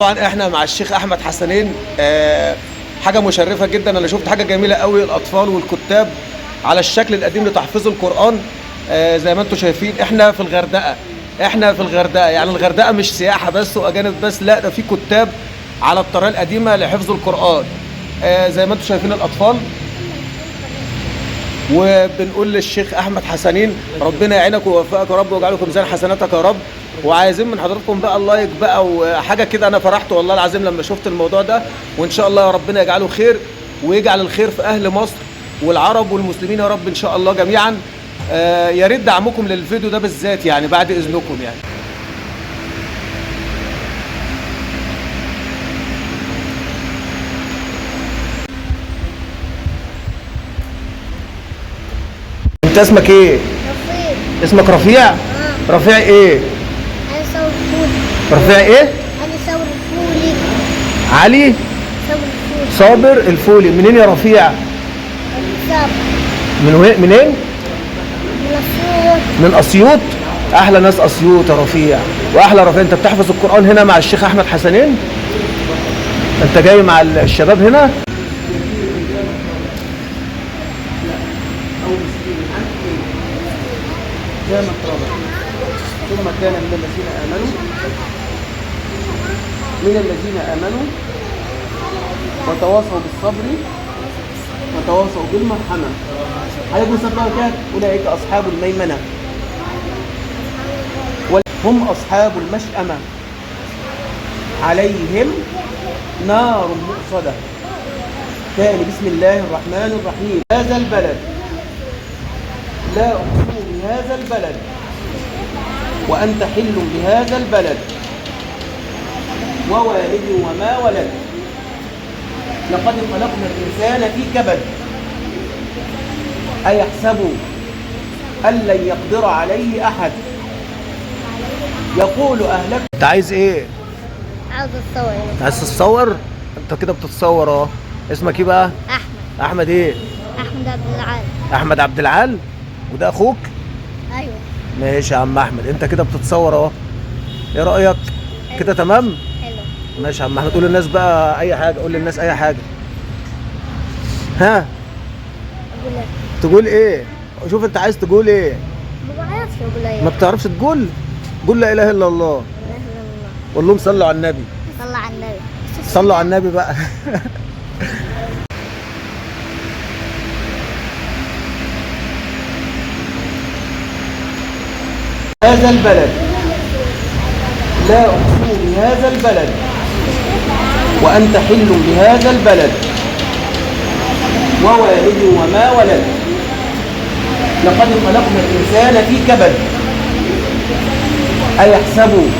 طبعا احنا مع الشيخ احمد حسنين. حاجه مشرفه جدا. انا شفت حاجه جميله قوي، الاطفال والكتاب على الشكل القديم لتحفيظ القران. زي ما انتم شايفين احنا في الغردقه. يعني الغردقه مش سياحه بس واجانب بس، لا ده في كتاب على الطريقه القديمه لحفظ القران. زي ما انتم شايفين الاطفال. وبنقول للشيخ احمد حسنين ربنا يعينك ويوفقك يا رب ويجعله في ميزان حسناتك يا رب. وعايزين من حضراتكم بقى اللايك بقى وحاجه كده. انا فرحت والله العظيم لما شفت الموضوع ده، وان شاء الله ربنا يجعله خير ويجعل الخير في اهل مصر والعرب والمسلمين يا رب ان شاء الله جميعا. يا ريت دعمكم للفيديو ده بالذات يعني بعد اذنكم يعني. انت اسمك ايه؟ رفيق. اسمك رفيع؟ رفيع ايه؟ علي ثور الفولي. رفيع ايه؟ علي ثور الفولي. علي ثور الفولي. صابر الفولي. منين يا رفيع؟ صابر. منين؟ من أسيوط. من اسيوط. احلى ناس اسيوط يا رفيع. واحلى رفيع. انت بتحفظ القران هنا مع الشيخ احمد حسنين؟ انت جاي مع الشباب هنا؟ ثم كان من الذين آمنوا وتواصوا بالصبر وتواصوا بالمرحمة. عليكم السلام كده. أولئك أصحاب الميمنة هم أصحاب المشأمة عليهم نار مؤصدة. تاني بسم الله الرحمن الرحيم. هذا البلد لا أقسم بهذا البلد وأنت حل بهذا البلد ووالد وما ولد لقد خلقنا الإنسان في كبد أيحسب أن لن يقدر عليه أحد يقول أهلك. أنت عايز إيه؟ عاوز أتصور. عايز تتصور؟ أنت كده بتتصور أهو. اسمك إيه بقى؟ أحمد. أحمد إيه؟ أحمد عبد العال. أحمد عبد العال؟ وده أخوك؟ أيوه. ماشي يا عم أحمد. أنت كده بتتصور أهو. إيه رأيك؟ كده تمام؟ حلو. ماشي يا عم احمد. قول للناس بقى اي حاجه. قول للناس اي حاجه. ها أقول لك. تقول ايه؟ شوف انت عايز تقول ايه. ما بعرفش أقول إيه. ما بتعرفش تقول؟ قول لا اله الا الله. لا إله إلا الله. قول لهم صلوا على النبي. صلى على النبي. صلوا على النبي بقى. هذا البلد لا أقسم بهذا البلد وأنت حل بهذا البلد ووالد وما ولد لقد خلقنا الإنسان في كبد أيحسب